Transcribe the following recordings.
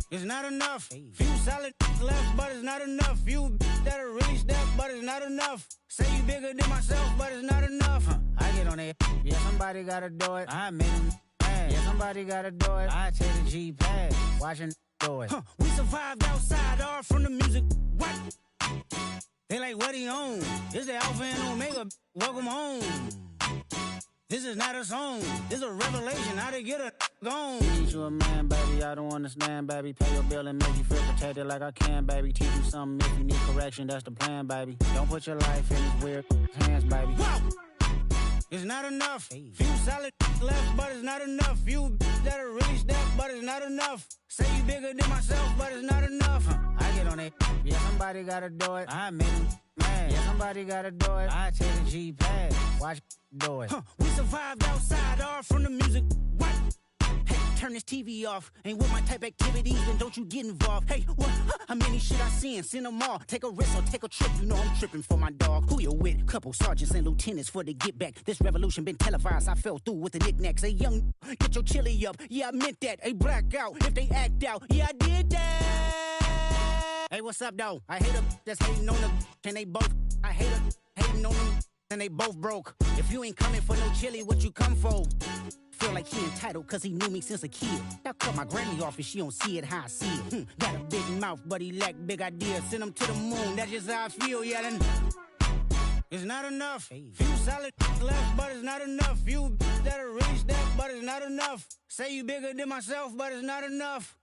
It's not enough. Few solid left, but it's not enough. Few that'll really step, but it's not enough. Say you bigger than myself, but it's not enough. I get on it. Yeah, somebody gotta do it. I made him mad. Yeah, somebody gotta do it. I take the G-pad. Watching do it. We survived outside, all from the music. What? They like, what he on? This the Alpha and Omega. Welcome home. This is not a song. This is a revelation. How to get a gone. Teach you a man, baby. I don't understand, baby. Pay your bill and make you feel protected like I can, baby. Teach you something if you need correction. That's the plan, baby. Don't put your life in these weird hands, baby. Whoa! It's not enough. Few solid left, but it's not enough. Few that'll really step, but it's not enough. Say you bigger than myself, but it's not enough. I get on it. Yeah, somebody gotta do it. I made him mad. Yeah, somebody gotta do it. I take the G-pad. Watch do it. We survived outside, all from the music. What? Hey, turn this TV off. Ain't with my type activities, then don't you get involved. Hey, what? How many shit I seen? Send them all. Take a risk or take a trip. You know I'm tripping for my dog. Who you with? Couple sergeants and lieutenants for the get back. This revolution been televised. I fell through with the knickknacks. Hey, young, get your chili up. Yeah, I meant that. Hey, black out if they act out. Yeah, I did that. Hey, what's up, though? I hate them that's hating on them. And they both, I hate them hating on them. And they both broke. If you ain't coming for no chili, what you come for? Feel like he entitled cause he knew me since a kid. I cut my granny off and she don't see it how I see it. Got a big mouth but he lack big ideas. Send him to the moon, that's just how I feel, yeah. Then it's not enough. Few solid left but it's not enough. Few that'll really step but it's not enough. Say you bigger than myself but it's not enough.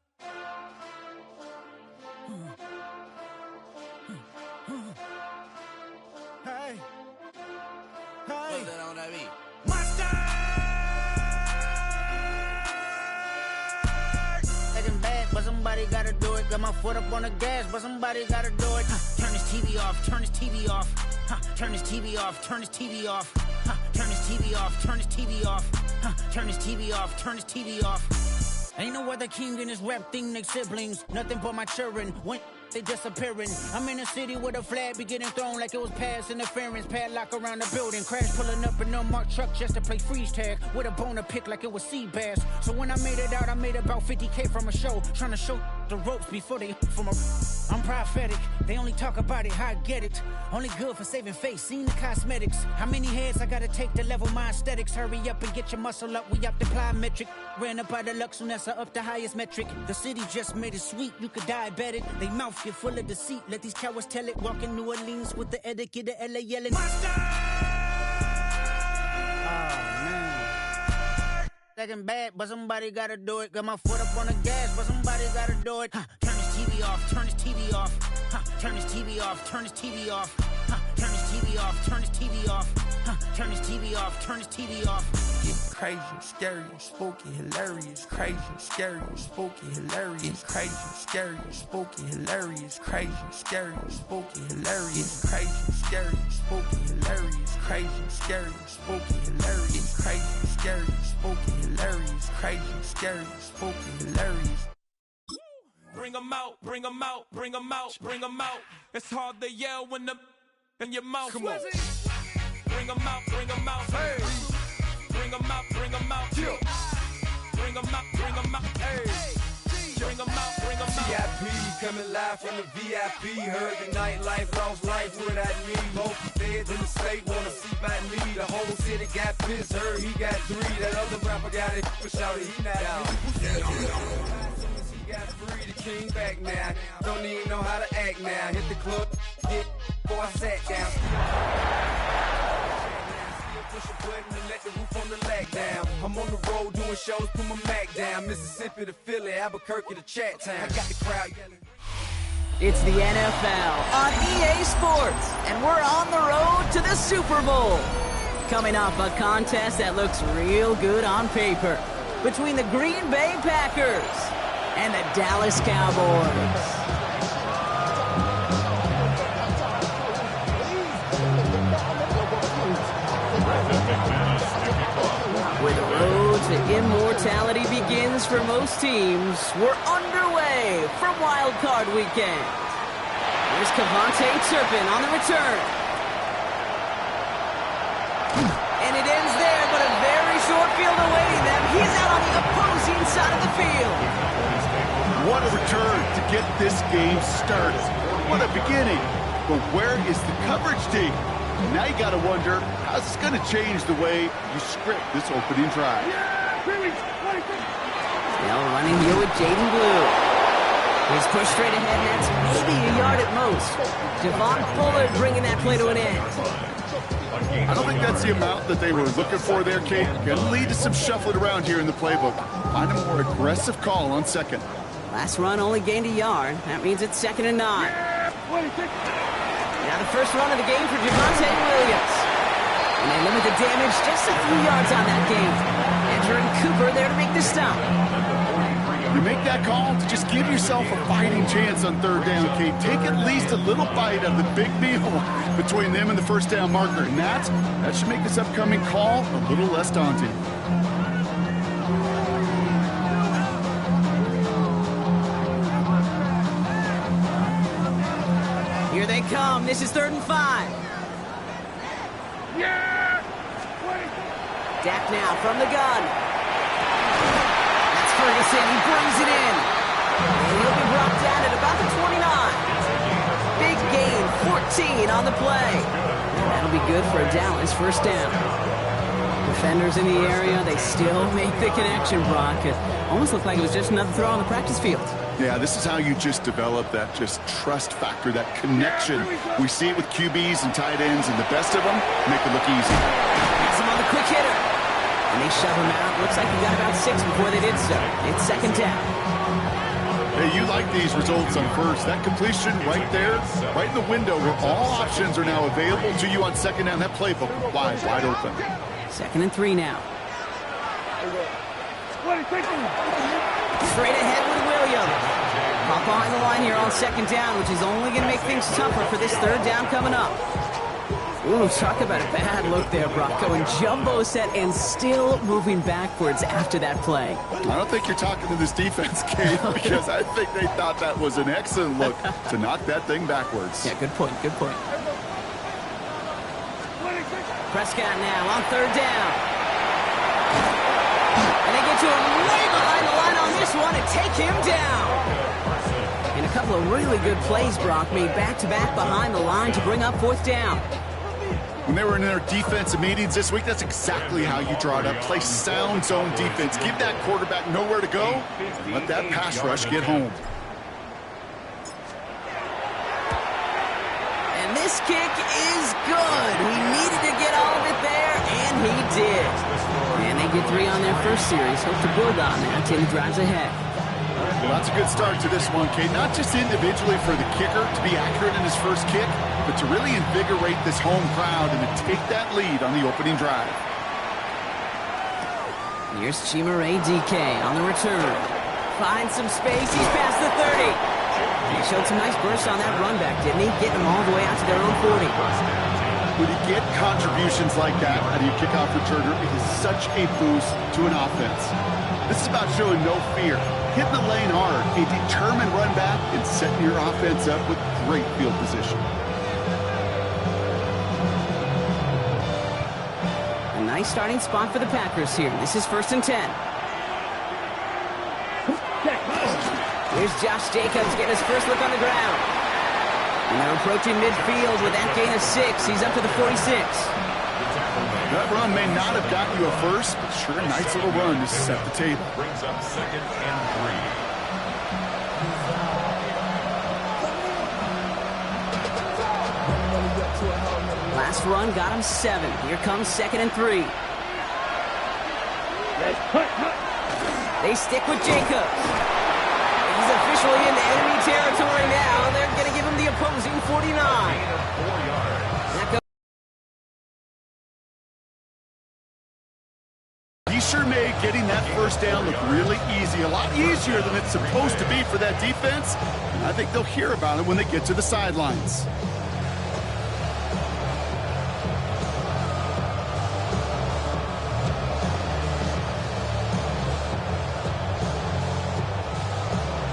Hey. Hey. Monster! Taking bad, but somebody gotta do it. Got my foot up on the gas, but somebody gotta do it. Turn this TV off, turn this TV off. Turn this TV off, turn this TV off. Turn this TV off, turn this TV off. Turn this TV off, turn this TV off. Ain't no other king in this rap thing like siblings. Nothing but my children. When they disappearing. I'm in a city where the flag be getting thrown like it was pass interference. Padlock around the building. Crash pulling up an unmarked truck just to play freeze tag. With a bone to pick like it was sea bass. So when I made it out, I made about 50K from a show. Trying to show the ropes before they from a... I'm prophetic. They only talk about it, how I get it. Only good for saving face, seen the cosmetics. How many heads I gotta take to level my aesthetics? Hurry up and get your muscle up, we up the plyometric. Ran up out of luck, soon as I up the highest metric. The city just made it sweet, you could diabetic. They mouth get full of deceit, let these cowards tell it. Walk in New Orleans with the etiquette of LA yelling Monster! Oh man. Second bad, but somebody gotta do it. Got my foot up on the gas, but somebody gotta do it. Turn this TV off, turn this TV off. Turn this TV off, turn this TV off. Turn this TV off, turn this TV off. Turn this TV off, turn this TV off. It's crazy, scary, spooky, hilarious. Crazy, scary, spooky, hilarious. Crazy, scary, spooky, hilarious. Crazy, scary, spooky, hilarious. Crazy, scary, spooky, hilarious. Crazy, scary, spooky, hilarious. Crazy, scary, spooky, hilarious. Crazy, scary, spooky, hilarious. Bring 'em out, bring 'em out, bring 'em out, bring 'em out. It's hard to yell when the in your mouth. Come on. Bring 'em out, bring 'em out. Hey. Bring 'em out, bring 'em out. Yeah. Bring 'em out, bring 'em out. Hey. Bring 'em out, bring 'em out. VIP coming live from the VIP. Heard the nightlife, lost life without me. Both feds in the state wanna see by me. The whole city got pissed, heard he got 3. That other rapper got it, but shouted he not out. Got free, the king back now. Don't even know how to act now. Hit the club, get before I sat down. Still push a button and let the roof on the lag down. I'm on the road doing shows, put my Mac down. Mississippi to Philly, Albuquerque to Chat Town. I got the crowd yelling. It's the NFL on EA Sports, and we're on the road to the Super Bowl. Coming off a contest that looks real good on paper between the Green Bay Packers and the Dallas Cowboys. Where the road to immortality begins for most teams, we're underway from Wildcard weekend. Here's Cavante Turpin on the return. And it ends there, but a very short field away. He's out on the opposing side of the field. What a return to get this game started. What a beginning. But where is the coverage team? Now you got to wonder, how's this going to change the way you script this opening drive? Now running here with Jaden Blue. He's pushed straight ahead, and that's maybe a yard at most. Devon Bullard bringing that play to an end. I don't think that's the amount that they were looking for there, Kate. Going to lead to some shuffling around here in the playbook. Find a more aggressive call on second. Last run only gained a yard. That means it's 2nd and 9. Now the first run of the game for Javonte Williams. And they limit the damage just a few yards on that game. Entering Cooper there to make the stop. You make that call to just give yourself a fighting chance on 3rd down, Kate. Take at least a little bite of the big meal between them and the 1st down marker. And that should make this upcoming call a little less daunting. Here they come. This is 3rd and 5. Dak now from the gun. That's Ferguson. He brings it in. And he'll be brought down at about the 29. Big gain, 14 on the play. And that'll be good for a Dallas 1st down. Defenders in the area, they still make the connection, Brock. It almost looked like it was just another throw on the practice field. Yeah, this is how you just develop that just trust factor, that connection. We see it with QBs and tight ends, and the best of them make it look easy. Has him on the quick hitter. And they shove him out. Looks like he got about 6 before they did so. It's 2nd down. Hey, you like these results on 1st. That completion right there, right in the window where all options are now available to you on 2nd down. That playbook wide open. 2nd and 3 now. Straight ahead with Williams. Pop behind the line here on 2nd down, which is only going to make things tougher for this 3rd down coming up. Ooh, talk about a bad look there, Brock. Going jumbo set and still moving backwards after that play. I don't think you're talking to this defense, Kate, because I think they thought that was an excellent look to knock that thing backwards. Yeah, good point, good point. Prescott now on 3rd down. And they get to him way behind the line on this one and take him down. And a couple of really good plays, Brock, made back-to-back behind the line to bring up 4th down. When they were in their defensive meetings this week, that's exactly how you draw it up. Play sound zone defense. Give that quarterback nowhere to go, and let that pass rush get home. And this kick is good. He needed to get all of it there, and he did. And they get 3 on their first series. Hope to build on that till he drives ahead. Well, that's a good start to this one, Kate. Not just individually for the kicker to be accurate in his first kick, but to really invigorate this home crowd and to take that lead on the opening drive. Here's Chimere DK on the return. Finds some space. He's past the 30. He showed some nice bursts on that run back, didn't he? Getting them all the way out to their own 40. When you get contributions like that out of your kickoff returner, it is such a boost to an offense. This is about showing no fear, hitting the lane hard, a determined run back, and setting your offense up with great field position. A nice starting spot for the Packers here. This is 1st and 10. Here's Josh Jacobs getting his first look on the ground. And they're approaching midfield with that gain of 6. He's up to the 46. That run may not have gotten you a first, but sure a nice little run to set the table. Brings up 2nd and 3. Last run got him 7. Here comes 2nd and 3. They stick with Jacobs. He's officially in enemy territory now. They're going to give him the opposing 49. He sure made getting that first down look really easy. A lot easier than it's supposed to be for that defense. And I think they'll hear about it when they get to the sidelines.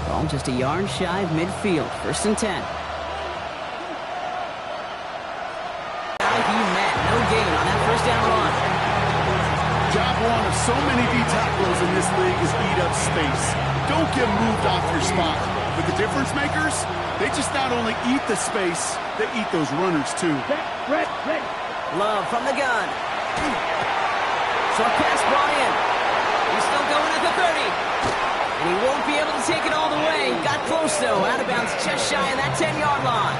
Ball just a yard shy of midfield. 1st and 10. He met no gain on that first down run. Job one of so many D tackles in this league is eat up space. Don't get moved off your spot. But the difference makers, they just not only eat the space, they eat those runners too. Love from the gun. Short pass brought in. He's still going at the 30. And he won't be able to take it all the way. Got close, though. Out of bounds just shy of that 10-yard line.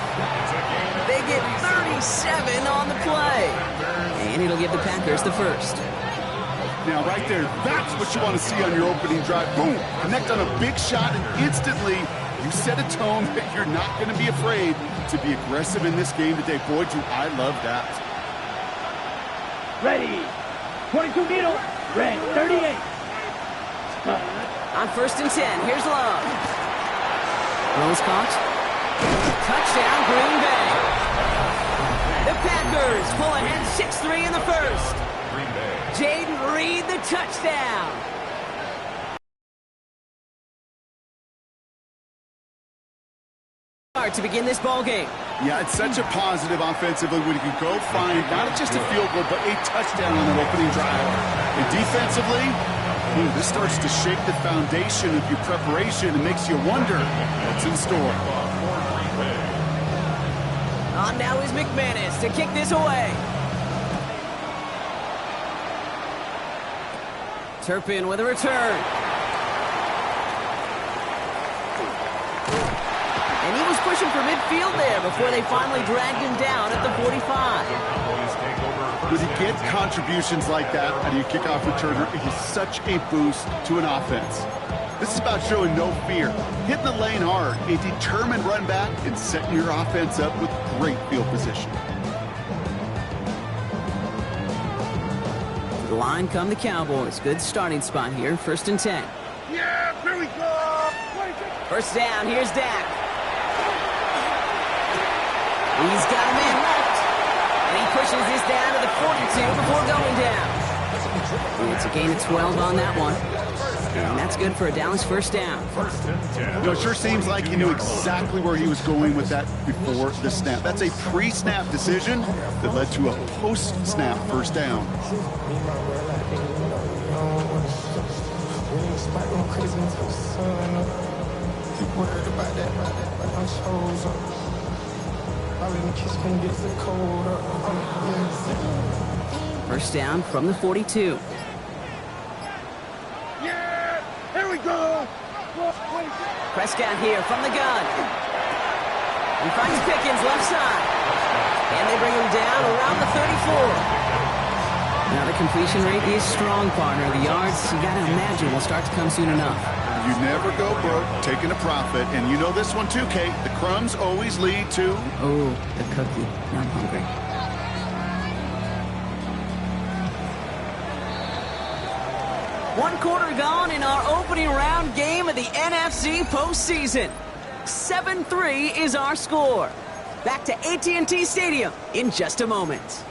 They get 37 on the play. And it'll give the Packers the first. Now, right there, that's what you want to see on your opening drive. Boom! Connect on a big shot, and instantly you set a tone that you're not going to be afraid to be aggressive in this game today. Boy, do I love that. Ready. 22 middle. Red. 38. On 1st and 10, here's Love. Rose caught. Touchdown, Green Bay. The Packers pull ahead 6-3 in the first. Jaden Reed, the touchdown. To begin this ball game. Yeah, it's such a positive offensively when you can go find not just a field goal, but a touchdown on that opening drive. And defensively, this starts to shake the foundation of your preparation and makes you wonder what's in store. On now is McManus to kick this away. Turpin with a return. And he was pushing for midfield there before they finally dragged him down at the 45. When you get contributions like that out of your kickoff returner, it is such a boost to an offense. This is about showing no fear, hitting the lane hard, a determined run back, and setting your offense up with great field position. The line come the Cowboys. Good starting spot here. 1st and 10. Yeah, here we go. First down, here's Dak. He's got a man left. And he pushes this down to the 42 before going down. And it's a gain of 12 on that one. And that's good for a Dallas first down. You know, it sure seems like he knew exactly where he was going with that before the snap. That's a pre-snap decision that led to a post-snap first down. First down from the 42. Here we go. Prescott here from the gun. He finds Pickens left side. And they bring him down around the 34. Now the completion rate is strong, partner. The yards, you got to imagine, will start to come soon enough. You never go broke taking a profit. And you know this one too, Kate. The crumbs always lead to... Oh, the cookie. I'm hungry. One quarter gone in our opening round game of the NFC postseason. 7-3 is our score. Back to AT&T Stadium in just a moment.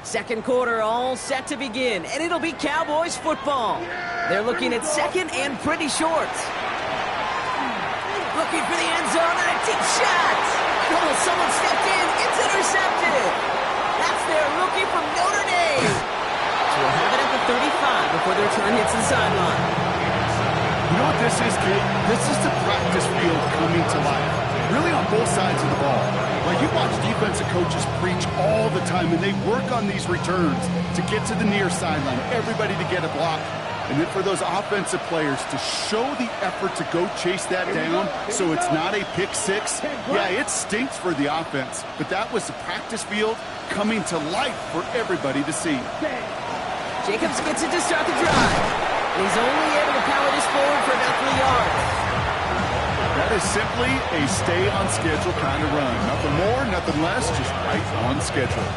Second quarter all set to begin, and it'll be Cowboys football. They're looking at second and pretty short. Looking for the end zone and a deep shot. Oh, someone stepped in. It's intercepted. That's their rookie from Notre Dame. So we'll have it at the 35 before the return hits the sideline. You know what this is, kid? This is the practice field coming to life. Really on both sides of the ball. Like you watch defensive coaches preach all the time, and they work on these returns to get to the near sideline, everybody to get a block. And then for those offensive players to show the effort to go chase that down so it's not a pick six. Yeah, it stinks for the offense, but that was the practice field coming to life for everybody to see. Jacobs gets it to start the drive. And he's only able to power this forward for about 3 yards. That is simply a stay on schedule kind of run. Nothing more, nothing less, just right on schedule.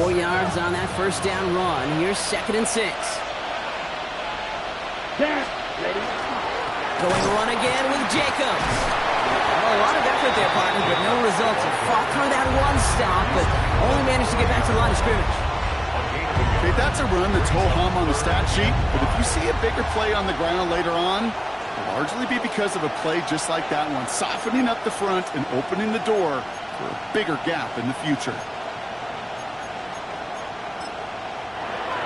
4 yards on that first down run. Here's 2nd and 6. Going run again with Jacobs. Oh, a lot of effort there, partner, but no results. He fought through that one stop, but only managed to get back to the line of scrimmage. Okay, that's a run that's ho-hum on the stat sheet, but if you see a bigger play on the ground later on, will largely be because of a play just like that one, softening up the front and opening the door for a bigger gap in the future.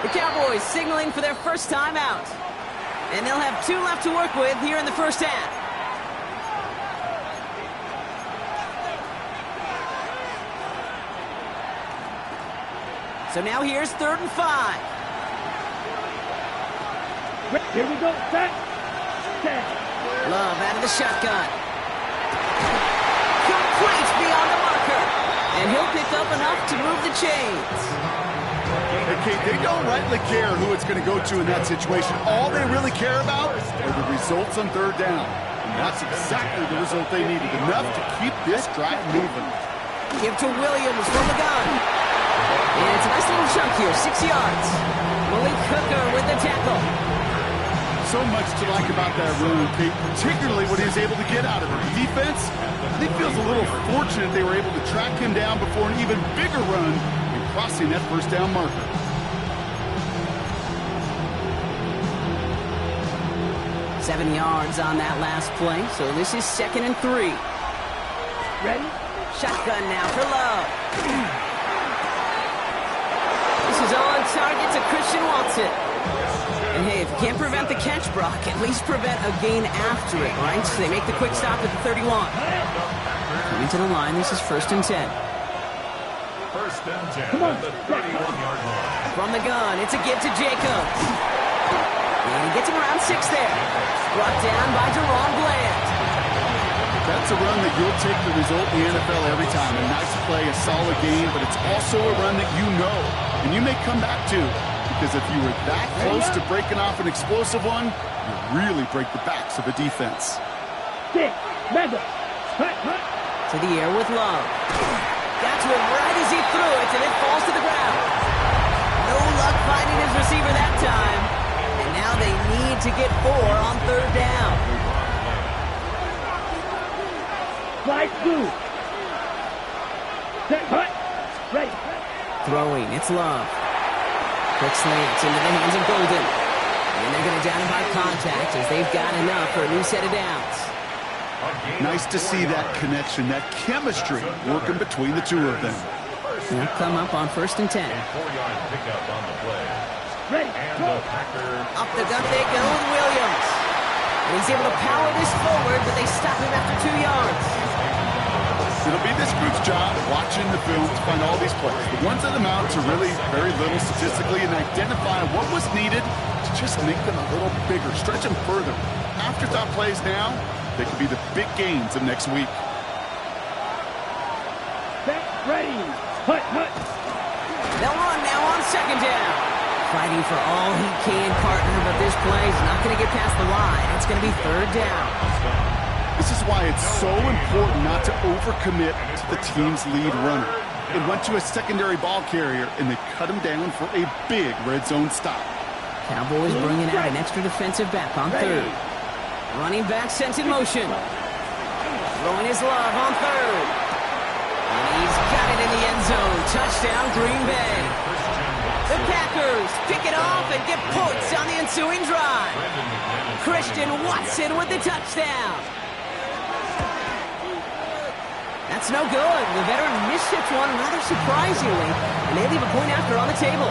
The Cowboys signaling for their first time out. And they'll have 2 left to work with here in the first half. So now here's 3rd and 5. Here we go. Set. Love out of the shotgun. Complete beyond the marker. And he'll pick up enough to move the chains. Okay, they don't rightly care who it's going to go to in that situation. All they really care about are the results on 3rd down. And that's exactly the result they needed. Enough to keep this drive moving. Give to Williams from the gun. And it's a nice little chunk here, 6 yards. Malik Hooker with the tackle. So much to like about that run, Pete, particularly what he was able to get out of it. The defense, I think, feels a little fortunate they were able to track him down before an even bigger run and crossing that 1st down marker. Seven yards on that last play, so this is 2nd and 3. Ready? Shotgun now for Love. This is on target to Christian Watson. And hey, if you can't prevent the catch, Brock, at least prevent a gain after it, right? So they make the quick stop at the 31. Coming to the line, this is 1st and 10. 1st and 10 Come on. at the 31-yard line. From the gun, it's a give to Jacobs. And he gets him around 6 there. Brought down by Deron Bland. That's a run that you'll take the result in the NFL every time. A nice play, a solid game, but it's also a run that you know and you may come back to. Because if you were that close to breaking off an explosive one, you really break the backs of a defense. To the air with Love. Got to him right as he threw it, and it falls to the ground. No luck finding his receiver that time. And now they need to get 4 on 3rd down. Slide through. Set. Hut. Ready. Throwing, it's Love. Quick slants into the hands of Golden. And they're going to down him by contact as they've got enough for a new set of downs. Nice to see that connection, that chemistry working between the two of them. They'll come up on 1st and 10. 4-yard pickup on the play. Ready. Go. Up the gut they go with Williams. And he's able to power this forward, but they stop him after 2 yards. It'll be this group's job watching the film to find all these plays. The ones that amount to really very little statistically and identify what was needed to just make them a little bigger, stretch them further. Afterthought plays now, they could be the big gains of next week. Set. Ready. Hut. They'll run now on 2nd down. Fighting for all he can, partner, but this play is not going to get past the line. It's going to be 3rd down. This is why it's so important not to overcommit to the team's lead runner. It went to a secondary ball carrier, and they cut him down for a big red zone stop. Cowboys bringing out an extra defensive back on 3rd. Running back sent in motion. Throwing his Love on 3rd. And he's got it in the end zone. Touchdown, Green Bay. The Packers pick it off and get points on the ensuing drive. Christian Watson with the touchdown. That's no good. The veteran miships one rather surprisingly, and they leave a point after on the table.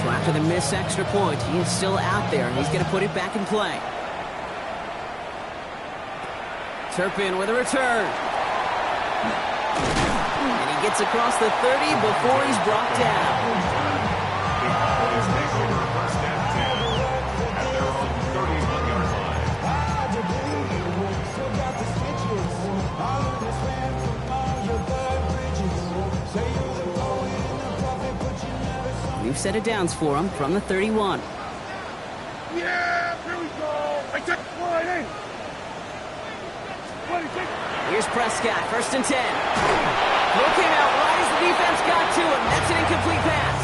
So after the missed extra point, he is still out there, and he's going to put it back in play. Turpin with a return. And he gets across the 30 before he's brought down. New set of downs for him from the 31. Yeah, here we go. I take one in. Here's Prescott, 1st and 10. Throw came out right as the defense got to him. That's an incomplete pass.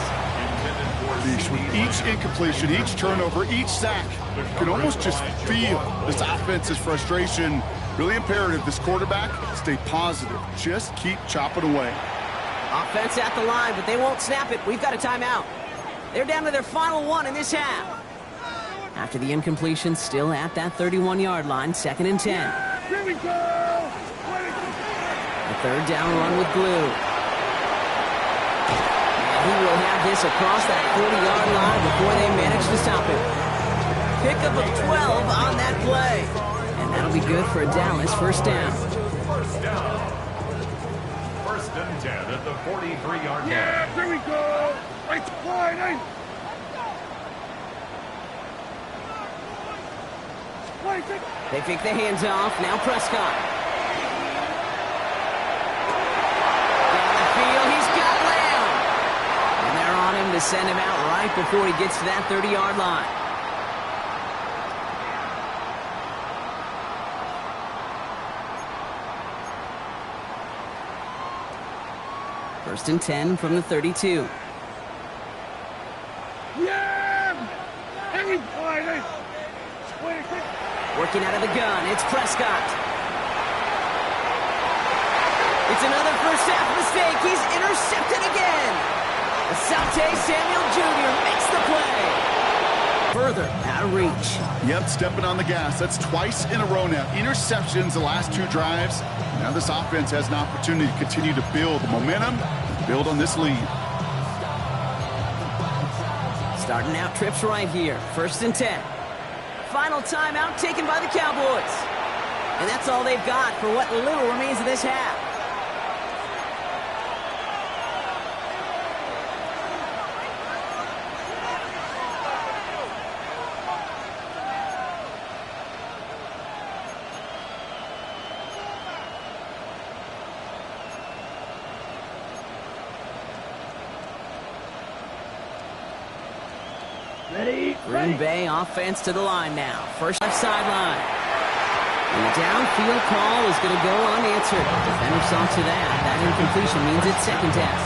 With each incompletion, each turnover, each sack, you can almost just feel this offense's frustration. Really imperative this quarterback stay positive. Just keep chopping away. Offense at the line, but they won't snap it. We've got a timeout. They're down to their final one in this half. After the incompletion, still at that 31-yard line, 2nd and 10. Here we go! A third down run with Glue. And he will have this across that 40-yard line before they manage to stop it. Pickup of 12 on that play. And that'll be good for a Dallas first down. First down. 1st and 10 at the 43-yard line. Yeah, here we go! It's flying! They pick the hands off. Now Prescott. Down the field, he's got Lamb. And they're on him to send him out right before he gets to that 30-yard line. First and 10 from the 32. Yeah! He's flying! Working out of the gun, it's Prescott. It's another first half mistake. He's intercepted again. Asante Samuel Jr. makes the play. Further out of reach. Yep, stepping on the gas. That's twice in a row now. Interceptions the last 2 drives. Now this offense has an opportunity to continue to build the momentum, build on this lead. Starting out trips right here. 1st and 10. Final timeout taken by the Cowboys. And that's all they've got for what little remains of this half. Green Bay offense to the line now. First left sideline. And the downfield call is going to go unanswered. Defender saw to that. That incompletion means it's 2nd down.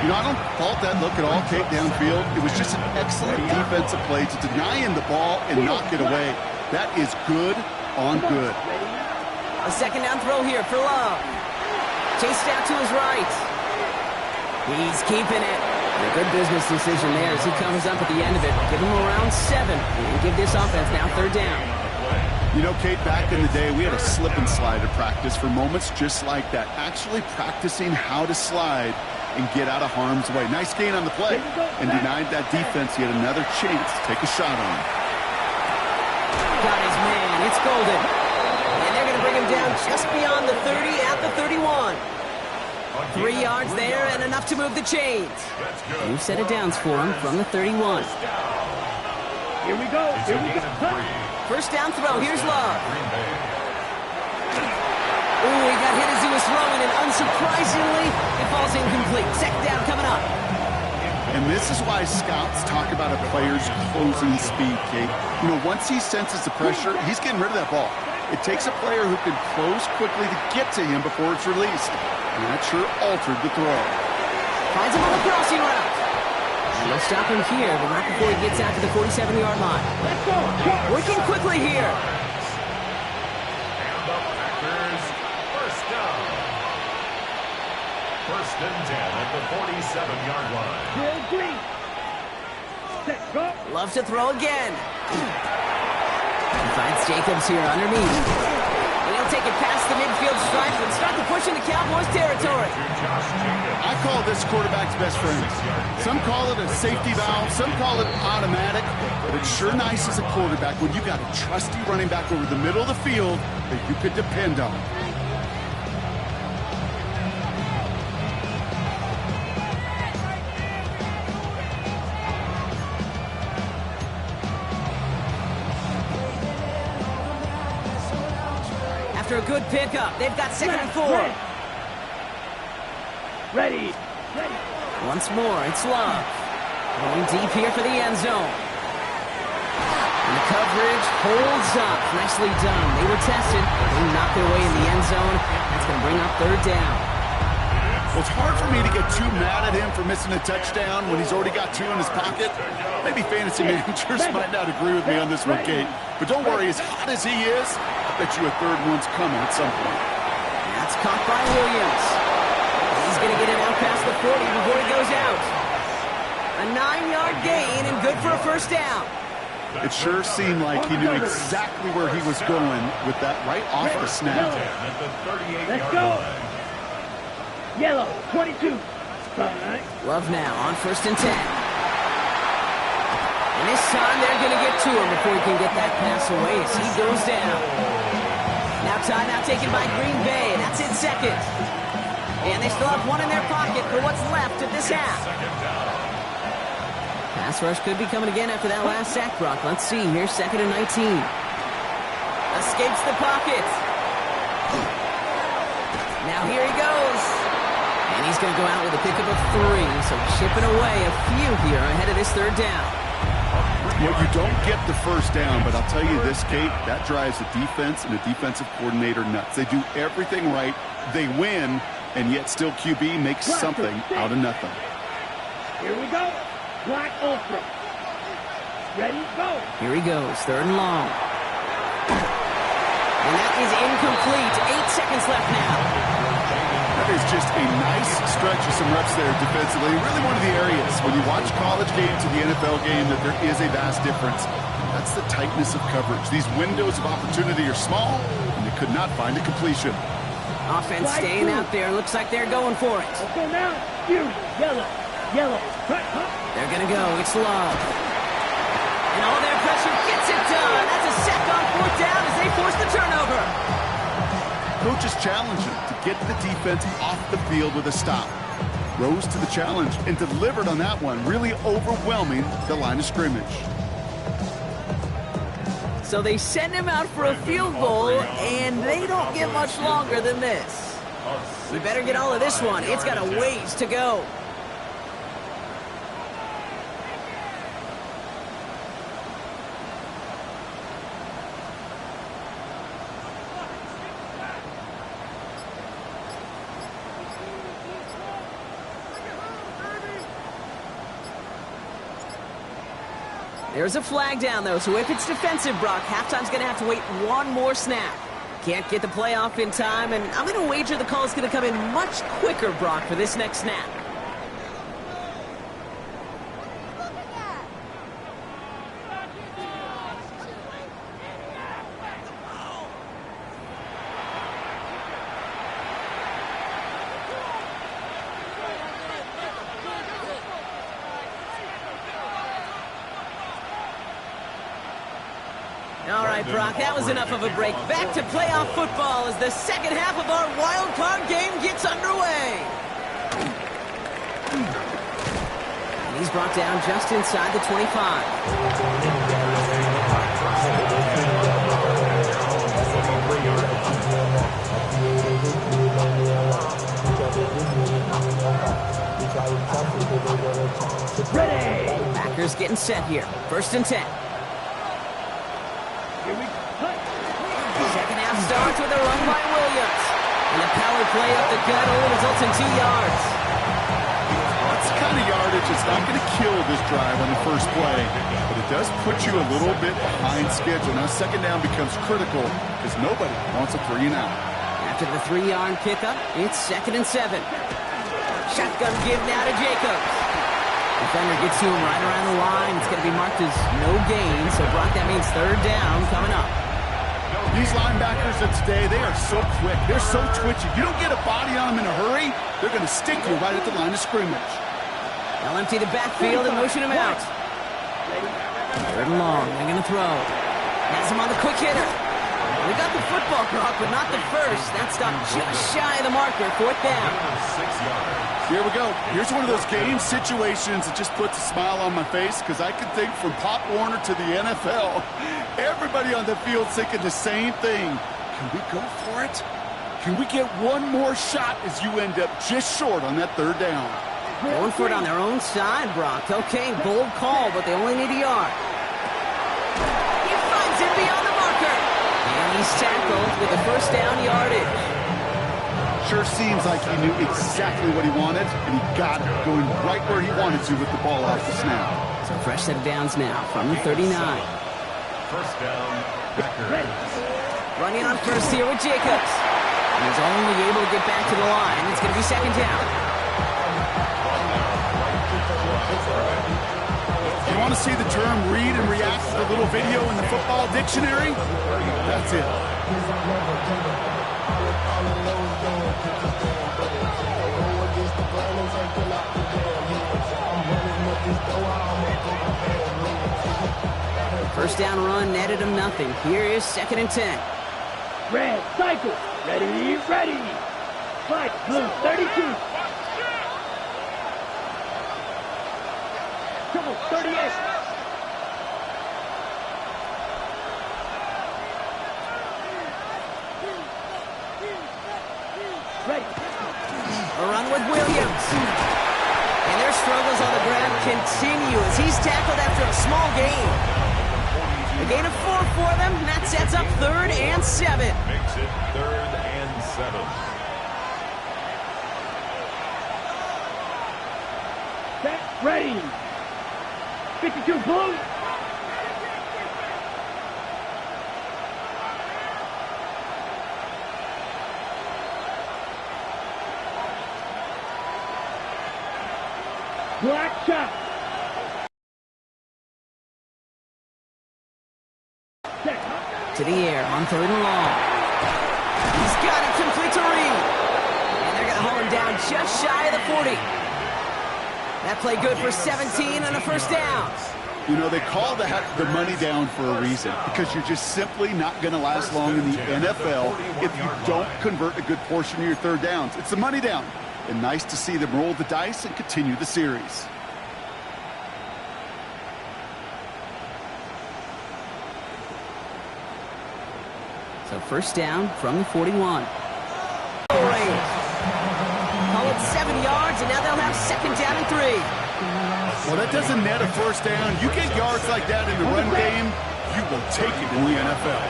You know, I don't fault that look at all, Kate, downfield. It was just an excellent defensive play to deny him the ball and knock it away. That is good on good. A 2nd down throw here for Love. Chased out to his right. He's keeping it. A good business decision there as he comes up at the end of it. Give him around 7 and give this offense now 3rd down. You know, Kate, back in the day, we had a slip and slide at practice for moments just like that. Actually practicing how to slide and get out of harm's way. Nice gain on the play and denied that defense yet another chance to take a shot on him. Got his man. It's Golden. And they're going to bring him down just beyond the 30 at the 31. 3 yards there and enough to move the chains. New set of downs for him from the 31. Here we go. Here we go. First down throw. Here's Love. Ooh, he got hit as he was throwing, and unsurprisingly, it falls incomplete. 2nd down coming up. And this is why scouts talk about a player's closing speed, Kate. You know, once he senses the pressure, he's getting rid of that ball. It takes a player who can close quickly to get to him before it's released. And that sure altered the throw. Finds him on the crossing route. And they'll stop him here, but not before he gets out to the 47-yard line. Let's go. Working quickly here. And the Packers, first down. 1st and 10 at the 47-yard line. Bill Green. Set, go. Loves to throw again. He finds Jacobs here underneath. And he'll take it past the midfield stripe and start to push into Cowboys territory. I call this quarterback's best friend. Some call it a safety valve, some call it automatic, but it's sure nice as a quarterback when you got a trusty running back over the middle of the field that you could depend on. After a good pickup, they've got 2nd and 4. Ready. Once more, it's Love. Going deep here for the end zone. And the coverage holds up. Nicely done. They were tested. They knocked it away in the end zone. That's going to bring up 3rd down. Well, it's hard for me to get too mad at him for missing a touchdown when he's already got 2 in his pocket. Maybe fantasy managers might not agree with me on this one, Kate. But don't worry, as hot as he is, I bet you a 3rd one's coming at some point. That's caught by Williams. He's going to get it out past the 40 before he goes out. A 9-yard gain and good for a first down. It sure seemed like he knew exactly where he was going with that right off the snap. Let's go. Yellow, 22. Love now on 1st and 10. And this time they're going to get to him before he can get that pass away as he goes down. Now timeout taken by Green Bay. That's it, second. And they still have one in their pocket for what's left of this half. Pass rush could be coming again after that last sack, Brock. Let's see. Here's 2nd and 19. Escapes the pocket. Now here he goes. And he's going to go out with a pickup of 3. So chipping away a few here ahead of this 3rd down. Well, you don't get the first down, but I'll tell you this, Kate, that drives the defense and the defensive coordinator nuts. They do everything right. They win, and yet still QB makes something out of nothing. Here we go. Black Ultra. Ready, go. Here he goes, 3rd and long. And that is incomplete. 8 seconds left now. That is just a nice stretch of some reps there defensively. Really one of the areas when you watch college game to the NFL game that there is a vast difference. That's the tightness of coverage. These windows of opportunity are small, and they could not find a completion. Offense staying out there. Looks like they're going for it. Let's go now. Fury, yellow, yellow. They're going to go. It's Love. And all their pressure gets it done. That's a sack on 4th down as they force the turnover. Coaches challenged him to get the defense off the field with a stop. Rose to the challenge and delivered on that one, really overwhelming the line of scrimmage. So they send him out for a field goal, and they don't get much longer than this. We better get all of this one. It's got a ways to go. There's a flag down, though, so if it's defensive, Brock, halftime's going to have to wait one more snap. Can't get the play off in time, and I'm going to wager the call is going to come in much quicker, Brock, for this next snap. All right, Brock, that was enough of a break. Back to playoff football as the second half of our wild card game gets underway. And he's brought down just inside the 25. Ready. Packers getting set here. 1st and 10. Second half starts with a run by Williams. And the power play up the gut only results in 2 yards. That's the kind of yardage that's not going to kill this drive on the first play, but it does put you a little bit behind schedule. Now 2nd down becomes critical because nobody wants a 3 and out. After the 3-yard pickup, it's 2nd and 7. Shotgun give now to Jacobs. Defender gets to him right around the line. It's going to be marked as no gain, so Brock, that means 3rd down coming up. These linebackers of today, they are so quick. They're so twitchy. You don't get a body on them in a hurry, they're going to stick you right at the line of scrimmage. They'll empty the backfield and motion him out. 3rd and long. They're going to throw. Has him on the quick hitter. We got the football, Brock, but not the first. That stopped just shy of the marker. 4th down. Here we go. Here's one of those game situations that just puts a smile on my face because I can think from Pop Warner to the NFL. Everybody on the field thinking the same thing. Can we go for it? Can we get one more shot as you end up just short on that 3rd down? Going for it on their own side, Brock. Okay, bold call, but they only need a yard. He finds him beyond the marker. And he's tackled with the 1st down yardage. Sure seems like he knew exactly what he wanted, and he got it, going right where he wanted to with the ball off the snap. So fresh set of downs now from the 39. 1st down, Packers. Running on first here with Jacobs. And he's only able to get back to the line. It's going to be 2nd down. want to see the term read and react to the little video in the football dictionary? That's it. First down run netted him nothing. Here is 2nd and 10. Red, cycle. Ready, ready. Flight, blue, 32. Triple, 38. Ready. A run with Williams. And their struggles on the ground continue as he's tackled after a small gain. A gain of 4 for them, and that sets up 3rd and 7. Makes it 3rd and 7. Set, ready. 52 blue. Black shot. To the air on 3rd and long. He's got it complete to Reed. And they're going to haul him down just shy of the 40. That play good for 17 and a first down. You know, they call that the money down for a reason, because you're just simply not going to last long in the NFL if you don't convert a good portion of your 3rd downs. It's the money down. And nice to see them roll the dice and continue the series. So first down from the 41. Call it 7 yards, and now they'll have 2nd down and 3. Well, that doesn't net a first down. You get yards like that in the run game, you will take it in the NFL.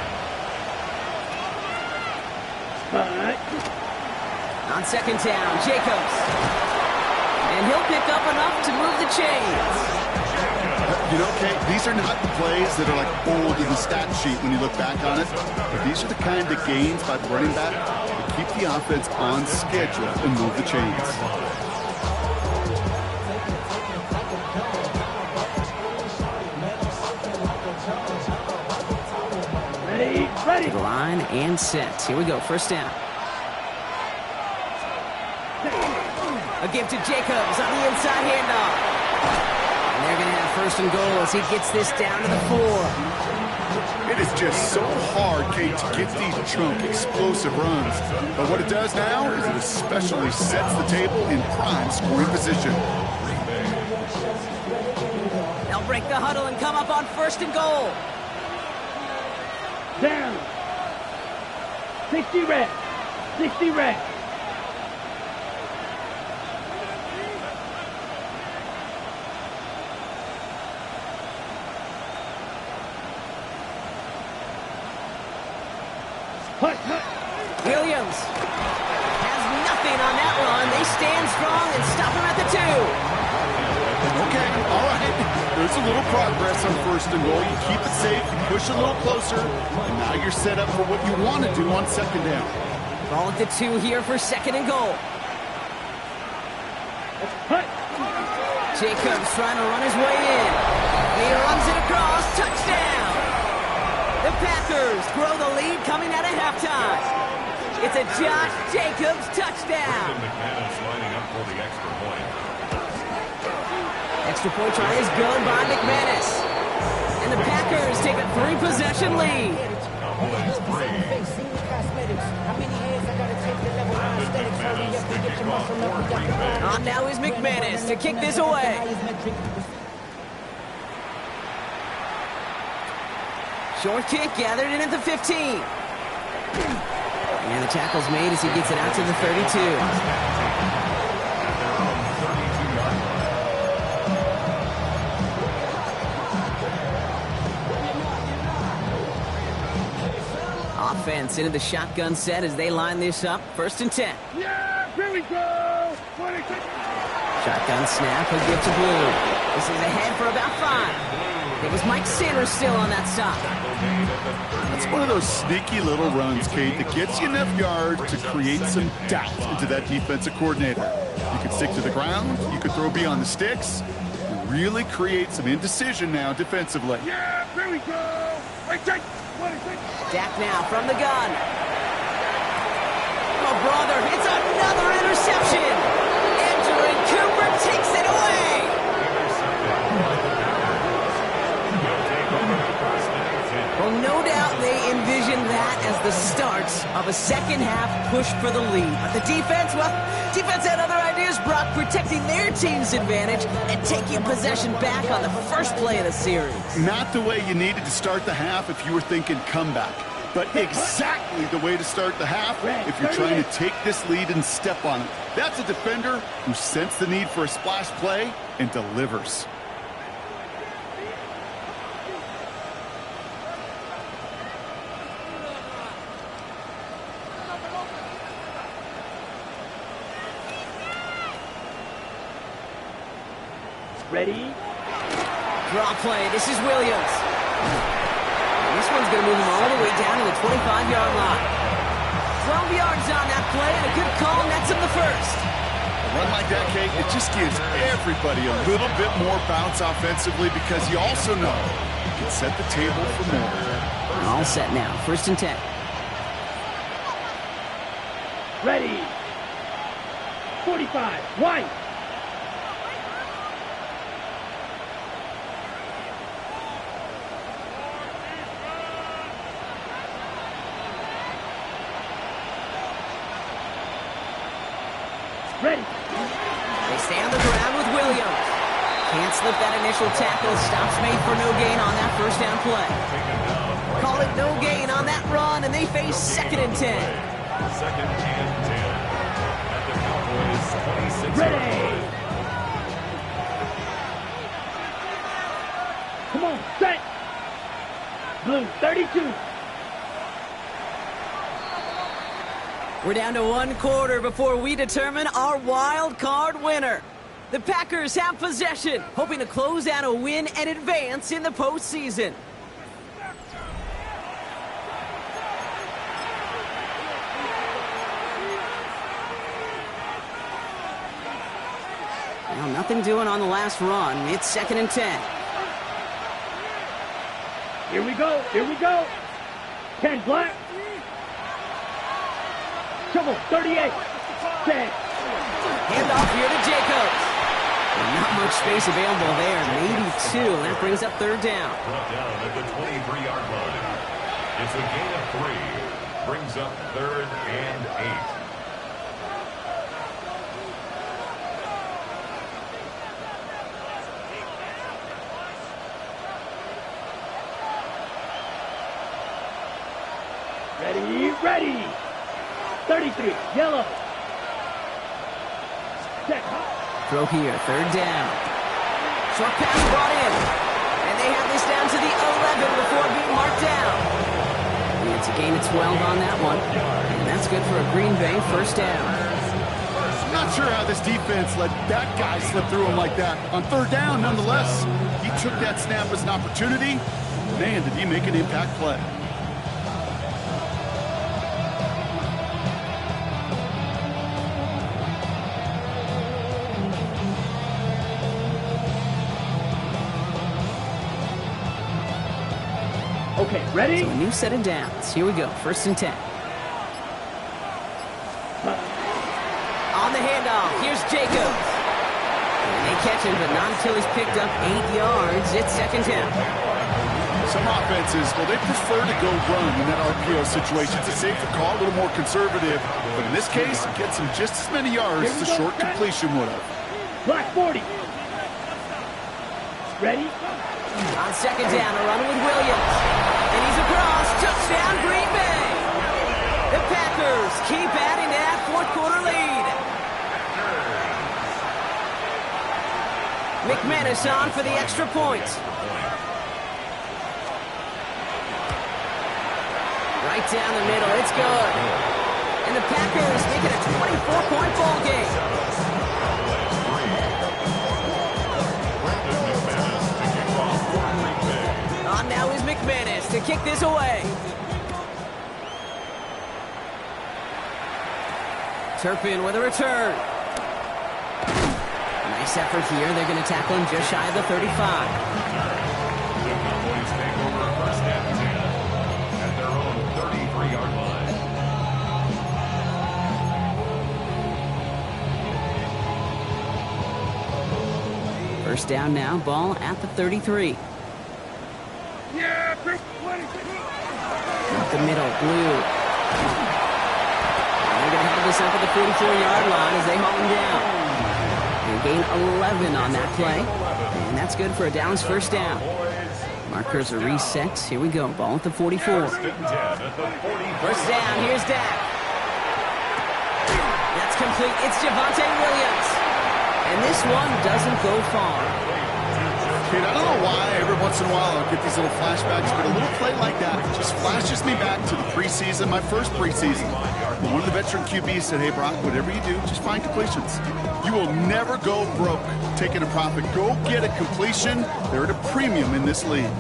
On 2nd down, Jacobs. And he'll pick up enough to move the chains. You know, Kate, these are not the plays that are like bold in the stat sheet when you look back on it. But these are the kind of gains by the running back that keep the offense on schedule and move the chains. Ready. To the line and set. Here we go, first down. A give to Jacobs on the inside handoff. And they're going to have 1st and goal as he gets this down to the 4. It is just so hard, Kate, to get these chunk, explosive runs. But what it does now is it especially sets the table in prime scoring position. They'll break the huddle and come up on 1st and goal. Down. 60 red. 60 red. Williams has nothing on that run. They stand strong and stop him at the 2. Okay, all right. There's a little progress on 1st and goal. You keep it safe, you push a little closer, and now you're set up for what you want to do on 2nd down. Ball at the 2 here for 2nd and goal. Jacobs trying to run his way in. He runs it across. Touchdown! The Packers grow the lead coming out of halftime. It's a Josh Jacobs touchdown. McManus lining up for the extra point. Extra point try is good by McManus. And the Packers take a 3-possession lead. Cowboys 3. On now is McManus to kick this away. Short kick gathered in at the 15. And the tackle's made as he gets it out to the 32. Offense into the shotgun set as they line this up. 1st and 10. Yeah, here we go. 26. Shotgun snap, a give to Blue. This is ahead for about 5. It was Mike Sanders still on that stop. That's one of those sneaky little runs, Kate, that gets you enough yards to create some doubt into that defensive coordinator. You could stick to the ground, you could throw beyond the sticks. really create some indecision now defensively. Yeah, here we go. Wait, take. Dak now from the gun. Oh, brother, it's another interception. Andrew Cooper takes it away. Well, no doubt they envisioned that as the start of a second-half push for the lead. But the defense, well, defense had other ideas, Brock, protecting their team's advantage and taking possession back on the first play of the series. Not the way you needed to start the half if you were thinking comeback, but exactly the way to start the half if you're trying to take this lead and step on it. That's a defender who sensed the need for a splash play and delivers. Ready? Draw play. This is Williams. And this one's going to move him all the way down to the 25-yard line. 12 yards on that play, and a good call nets him the first. A run like that, Kate, it just gives everybody a little bit more bounce offensively because you also know you can set the table for more. All set now. 1st and 10. Ready. 45. White. Ready. They stay on the ground with Williams. Can't slip that initial tackle. Stops made for no gain on that first down play. Call it no gain on that run, and they face 2nd and 10. 2nd and 10 at the Cowboys 26. Ready. Come on, set. Blue 32. We're down to 1 quarter before we determine our wild card winner. The Packers have possession, hoping to close out a win and advance in the postseason. Well, nothing doing on the last run. It's 2nd and 10. Here we go. Here we go. 10 black. Trouble, 38. 10. Handoff here to Jacobs. Not much space available there. Maybe 2. That brings up 3rd down. Brought down at the 23-yard line. It's a gain of 3. Brings up 3rd and 8. Ready, ready. 33, yellow. Set. Throw here, 3rd down. Short pass brought in. And they have this down to the 11 before being marked down. And it's a gain of 12 on that one. And that's good for a Green Bay 1st down. I'm not sure how this defense let that guy slip through him like that. On 3rd down, nonetheless, he took that snap as an opportunity. Man, did he make an impact play. Okay, ready? So a new set of downs. Here we go. 1st and 10. On the handoff, here's Jacobs. And they catch him, but not until he's picked up 8 yards. It's 2nd down. Some offenses, well, they prefer to go run in that RPO situation. It's a safer call, a little more conservative. But in this case, it gets him just as many yards as a short completion would have. Black 40. Ready? On 2nd down, a run with Williams. And he's across. Touchdown, Green Bay. The Packers keep adding to that 4th quarter lead. McManus on for the extra point. Right down the middle. It's good. And the Packers make it a 24-point ball game. Now is McManus to kick this away. Turpin with a return. Nice Nice effort here. They're going to tackle him just shy of the 35. The Cowboys take over first and 10 at their own 33-yard line. First down now, ball at the 33. Yeah, Up the middle, Blue. They're going to have this up at the 44-yard line as they haul him down. They gain 11 on that play, and that's good for a Dallas first down. Markers are reset. Here we go, ball at the 44. First down, here's Dak. That's complete. It's Javonte Williams. And this one doesn't go far. Kid, I don't know why every once in a while I'll get these little flashbacks, but a little play like that just flashes me back to the preseason, my first preseason. One of the veteran QBs said, hey, Brock, whatever you do, just find completions. You will never go broke taking a profit. Go get a completion. They're at a premium in this league.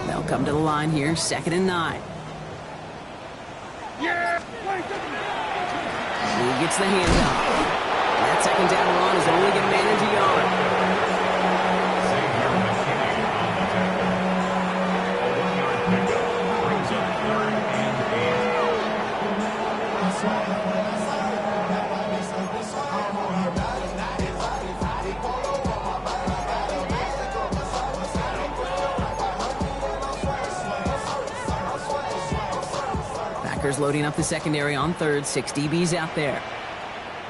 They'll come to the line here, 2nd and 9. He gets the handoff. That second down run is only going to manage a yard. Brings up 3rd and 8. Packers loading up the secondary on 3rd. 6 DBs out there.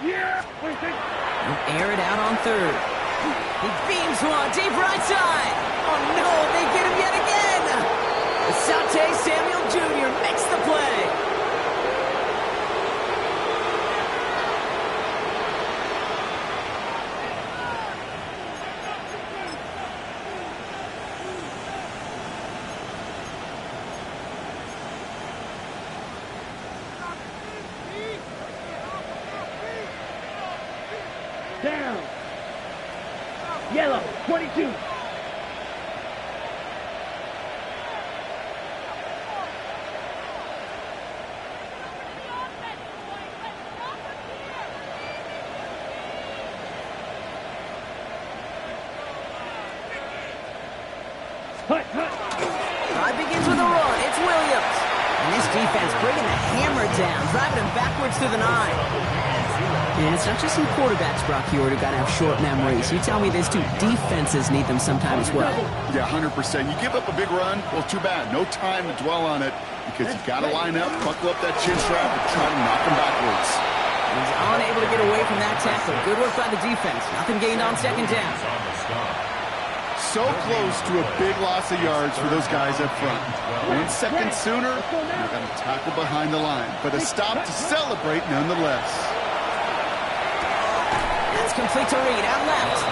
They'll air it out on 3rd. He beams one deep right side. Oh no, they get him yet again. Asante Samuel Jr. makes the play. Down. Yellow, 22. Hut, hut. Drive begins with a run. It's Williams. And this defense bringing the hammer down, driving him backwards to the 9. And it's not just some quarterbacks, Brock, who got to have short memories. You tell me this too. Defenses need them sometimes as well. Yeah, 100%. You give up a big run, well, too bad. No time to dwell on it because you got to line up, buckle up that chin strap, and try to knock him backwards. He's unable to get away from that tackle. Good work by the defense. Nothing gained on 2nd down. So close to a big loss of yards for those guys up front. 1 second sooner, they're going to tackle behind the line. But a stop to celebrate nonetheless. That's complete to Reed, out left.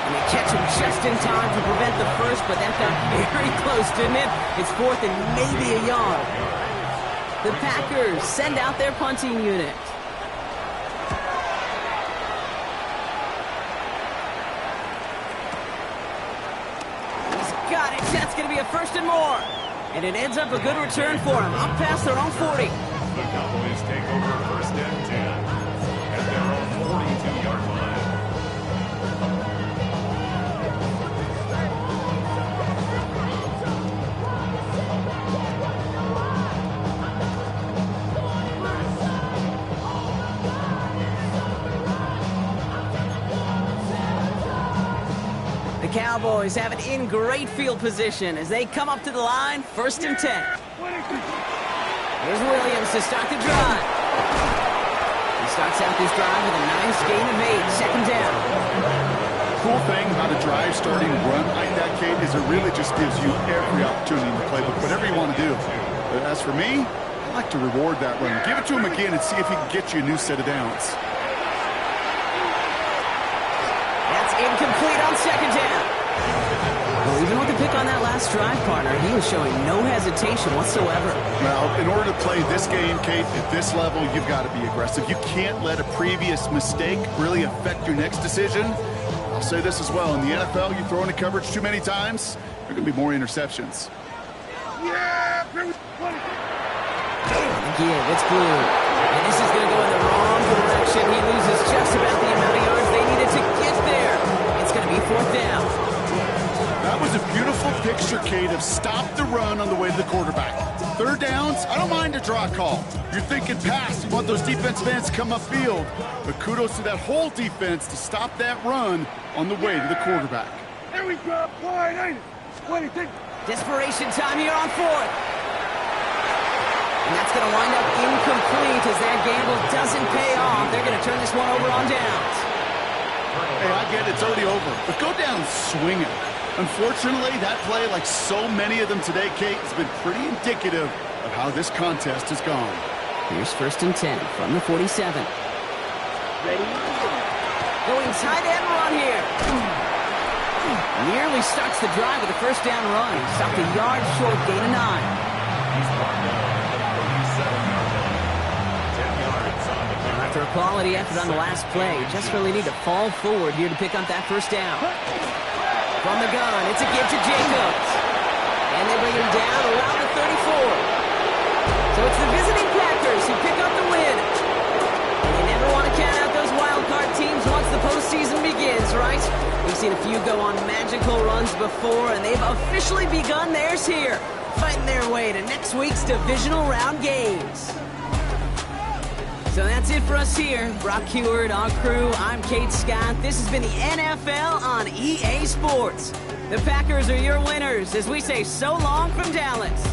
And they catch him just in time to prevent the first, but that got very close, didn't it? It's 4th and maybe a yard. The Packers send out their punting unit. He's got it. That's going to be a 1st and more. And it ends up a good return for him, up past their own 40. The Cowboys take over 1st and 10 at their own 42-yard line. The Cowboys have it in great field position as they come up to the line, 1st and 10. Here's Williams to start the drive. He starts out this drive with a nice gain of 8, 2nd down. Cool thing about a drive starting run like that, Kate, is it really just gives you every opportunity in the playbook, whatever you want to do. But as for me, I like to reward that run. Give it to him again and see if he can get you a new set of downs. That's incomplete on 2nd down. Well, even with the pick on that last drive, partner, he was showing no hesitation whatsoever. Well, in order to play this game, Kate, at this level, you've got to be aggressive. You can't let a previous mistake really affect your next decision. I'll say this as well. In the NFL, you throw into coverage too many times, there are going to be more interceptions. Give, it's Blue. And this is going to go in the wrong direction. He loses just about the amount of yards they needed to get there. It's going to be 4th down. That was a beautiful picture, Kate, of stop the run on the way to the quarterback. 3rd downs, I don't mind a draw call. You're thinking pass, you want those defensive ends to come upfield. But kudos to that whole defense to stop that run on the way to the quarterback. There we go, point, ain't it? What do you think? Desperation time here on 4th. And that's going to wind up incomplete as that gamble doesn't pay off. They're going to turn this one over on downs. Hey, I get it, it's already over. But go down swinging. Unfortunately, that play, like so many of them today, Kate, has been pretty indicative of how this contest has gone. Here's 1st and 10 from the 47. Ready? Going tight end run here. Nearly starts the drive with a 1st down run. Stopped a yard short, gain of 9. He's brought down at the 47-yard line. 10 yards on the carry. After a quality effort on the last play, just really need to fall forward here to pick up that 1st down. From the gun, it's a give to Jacobs. And they bring him down around the 34. So it's the visiting Packers who pick up the win. And you never want to count out those wildcard teams once the postseason begins, right? We've seen a few go on magical runs before, and they've officially begun theirs here, fighting their way to next week's divisional round games. So that's it for us here. Brock Heward, our crew, I'm Kate Scott. This has been the NFL on EA Sports. The Packers are your winners as we say so long from Dallas.